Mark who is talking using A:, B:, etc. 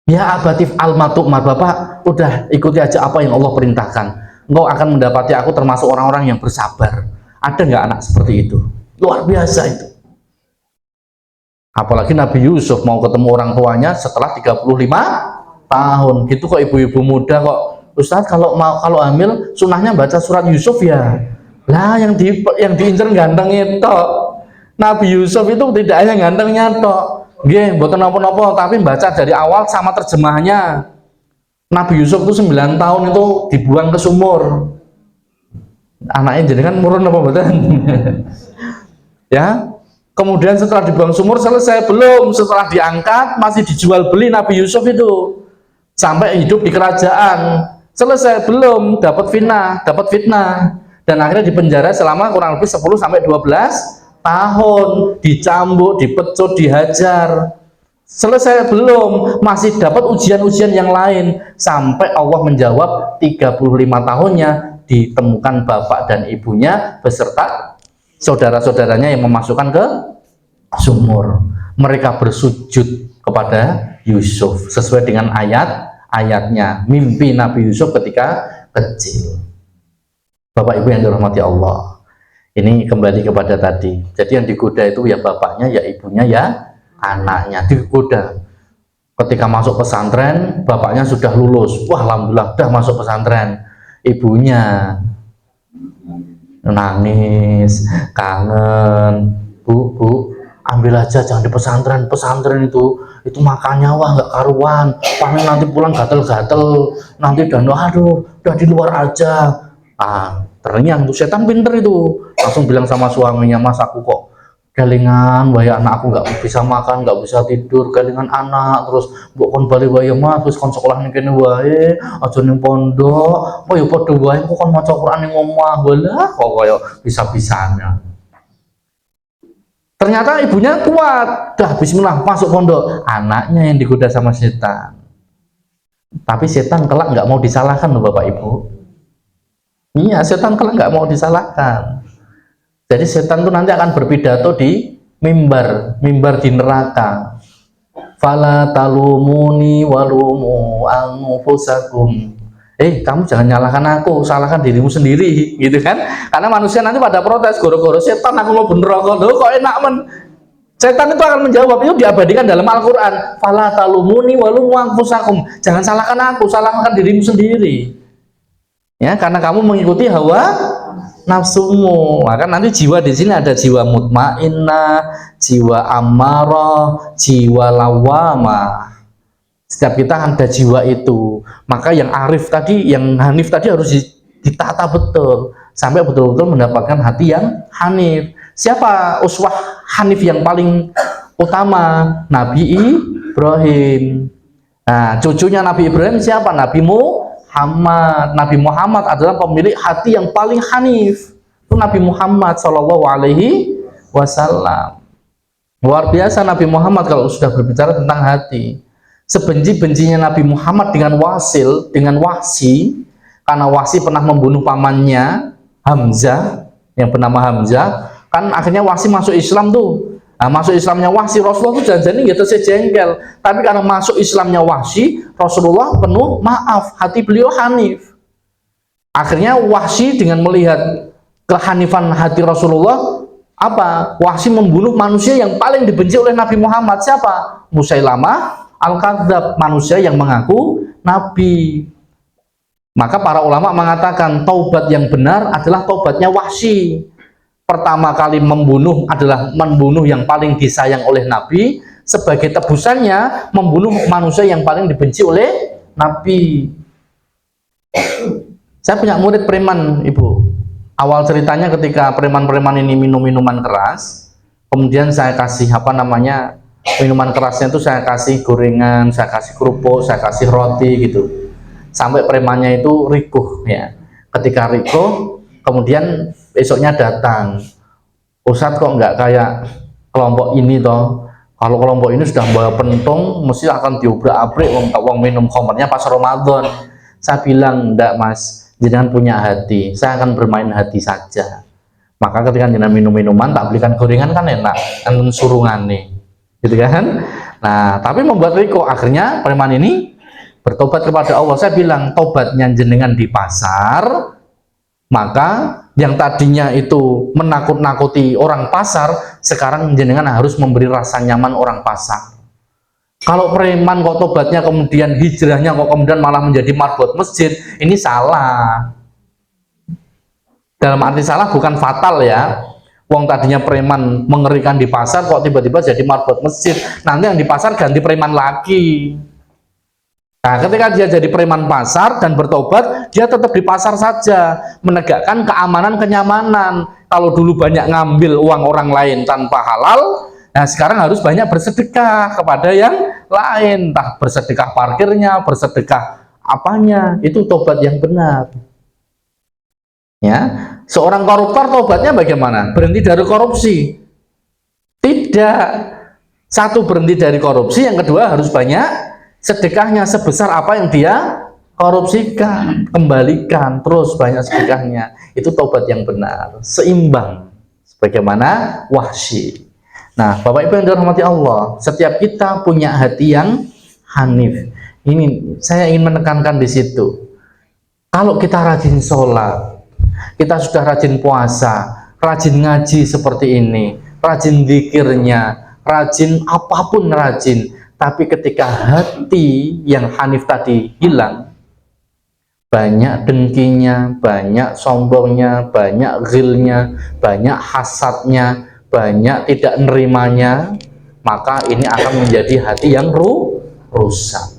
A: Ya abatif al-matukmar, Bapak udah ikuti aja apa yang Allah perintahkan. Engkau akan mendapati aku termasuk orang-orang yang bersabar. Ada nggak anak seperti itu? Luar biasa itu. Apalagi Nabi Yusuf mau ketemu orang tuanya setelah 35 tahun. Gitu kok ibu-ibu muda kok, Ustaz kalau hamil sunahnya baca surat Yusuf ya. Lah yang diincer ganteng itu. Nabi Yusuf itu tidak hanya gantengnya tok. Nggih, mboten napa-napa, tapi baca dari awal sama terjemahnya. Nabi Yusuf itu 9 tahun itu dibuang ke sumur. Anaknya jadi kan murun apa mboten? Ya. Kemudian setelah dibuang sumur selesai belum? Setelah diangkat masih dijual beli Nabi Yusuf itu. Sampai hidup di kerajaan. Selesai belum? Dapat fitnah. Dan akhirnya dipenjara selama kurang lebih 10 sampai 12 tahun, dicambuk, dipecut, dihajar. Selesai belum? Masih dapat ujian-ujian yang lain sampai Allah menjawab 35 tahunnya ditemukan bapak dan ibunya beserta saudara-saudaranya yang memasukkan ke sumur. Mereka bersujud kepada Yusuf sesuai dengan ayatnya, mimpi Nabi Yusuf ketika kecil. Bapak Ibu yang dirahmati Allah, ini kembali kepada tadi. Jadi yang digoda itu ya bapaknya, ya ibunya, ya anaknya digoda. Ketika masuk pesantren, bapaknya sudah lulus. Wah, alhamdulillah sudah masuk pesantren. Ibunya nangis, kangen. Bu, ambil aja, jangan di pesantren. Pesantren itu makannya wah nggak karuan. Paling nanti pulang gatel-gatel. Nanti aduh, udah di luar aja. Ternyata tuh setan pinter itu, langsung bilang sama suaminya, Mas aku kok kelingan waya anak aku nggak bisa makan, nggak bisa tidur, kelingan anak terus bukan balik waya Mas, terus kon sekolah nih kene wae aja ning pondok, kok ya padha wae kok kon maca Quran ning omah walah kok kaya bisa-bisanya. Ternyata ibunya kuat, dah bismillah masuk pondok, anaknya yang digoda sama setan. Tapi setan kelak nggak mau disalahkan loh Bapak Ibu. Iya, setan kalau nggak mau disalahkan. Jadi setan itu nanti akan berpidato di mimbar di neraka. Fala talumuni walumu anfusakum. Kamu jangan nyalahkan aku, salahkan dirimu sendiri, gitu kan? Karena manusia nanti pada protes, goro-goro setan aku mau bener kok, kok enak men. Setan itu akan menjawab, itu diabadikan dalam Al-Quran. Fala talumuni walumu anfusakum. Jangan salahkan aku, salahkan dirimu sendiri. Ya, karena kamu mengikuti hawa nafsumu. Maka nanti jiwa di sini ada jiwa mutmainnah, jiwa ammarah, jiwa lawamah. Setiap kita ada jiwa itu. Maka yang arif tadi, yang hanif tadi harus ditata betul sampai betul-betul mendapatkan hati yang hanif. Siapa uswah hanif yang paling utama? Nabi Ibrahim. Nah, cucunya Nabi Ibrahim siapa? Nabi Muhammad adalah pemilik hati yang paling hanif. Itu Nabi Muhammad Shallallahu Alaihi Wasallam. Luar biasa Nabi Muhammad kalau sudah berbicara tentang hati. Sebenci-bencinya Nabi Muhammad dengan Wahsy, karena Wahsy pernah membunuh pamannya Hamzah yang bernama Hamzah. Kan akhirnya Wahsy masuk Islam tuh. Nah, masuk Islamnya Wahsy, Rasulullah itu janjinya gitu sejengkel. Tapi karena masuk Islamnya Wahsy, Rasulullah penuh maaf, hati beliau hanif. Akhirnya Wahsy dengan melihat kehanifan hati Rasulullah, Wahsy membunuh manusia yang paling dibenci oleh Nabi Muhammad. Siapa? Musailamah Al-Kadzab, manusia yang mengaku Nabi. Maka para ulama mengatakan taubat yang benar adalah taubatnya Wahsy. Pertama kali membunuh adalah membunuh yang paling disayang oleh Nabi, sebagai tebusannya membunuh manusia yang paling dibenci oleh Nabi. Saya punya murid preman, Ibu. Awal ceritanya ketika preman-preman ini minum minuman keras, kemudian saya kasih minuman kerasnya itu saya kasih gorengan, saya kasih kerupuk, saya kasih roti gitu. Sampai premannya itu rikuh ya. Ketika rikuh, kemudian besoknya datang, Ustadz kok nggak kayak kelompok ini toh? Kalau kelompok ini sudah bawa pentung, mesti akan diobrak-abrik wong minum khamrnya pas Ramadan. Saya bilang, enggak Mas, jenengan punya hati, saya akan bermain hati saja. Maka ketika jenengan minum minuman, tak belikan gorengan kan enak, kan surungan nih, gitu kan? Nah, tapi membuat Riko, akhirnya preman ini bertobat kepada Allah. Saya bilang, tobatnya jenengan di pasar, maka yang tadinya itu menakut-nakuti orang pasar, sekarang jenengan harus memberi rasa nyaman orang pasar. Kalau preman kok tobatnya kemudian hijrahnya kok kemudian malah menjadi marbot masjid, ini salah. Dalam arti salah bukan fatal ya. Wong tadinya preman mengerikan di pasar kok tiba-tiba jadi marbot masjid. Nanti yang di pasar ganti preman lagi. Nah, ketika dia jadi preman pasar dan bertobat, dia tetap di pasar saja, menegakkan keamanan, kenyamanan. Kalau dulu banyak ngambil uang orang lain tanpa halal, nah sekarang harus banyak bersedekah kepada yang lain, entah bersedekah parkirnya, bersedekah apanya, itu tobat yang benar. Ya, seorang koruptor tobatnya bagaimana? Berhenti dari korupsi? Tidak. Satu, berhenti dari korupsi, yang kedua harus banyak sedekahnya sebesar apa yang dia korupsikan, kembalikan terus banyak sedekahnya. Itu tobat yang benar, seimbang, sebagaimana Wahsy. Nah, Bapak Ibu yang dirahmati Allah, setiap kita punya hati yang hanif. Ini saya ingin menekankan di situ. Kalau kita rajin sholat, kita sudah rajin puasa, rajin ngaji seperti ini, rajin zikirnya, rajin apapun rajin, tapi ketika hati yang hanif tadi hilang, banyak dengkinya, banyak sombongnya, banyak ghilnya, banyak hasadnya, banyak tidak nerimanya, maka ini akan menjadi hati yang rusak.